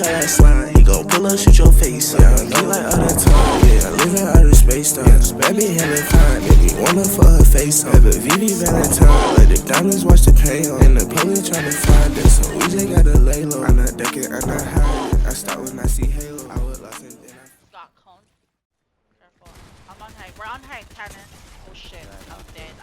tell that slime, he gon' pull up, shoot your face. Yeah, I know like other time, yeah, I live in outer space time. Baby hella fine, make me wanna fuck her face on. Have a VV Valentine, let the diamonds watch the paint on. And the police tryna find us, so we just gotta lay low. I'm not ducking, I'm not hiding. I start when I see Halo. I was lost in then Got cone. Careful. I'm on high. We're on high cannon. Oh shit, I'm dead.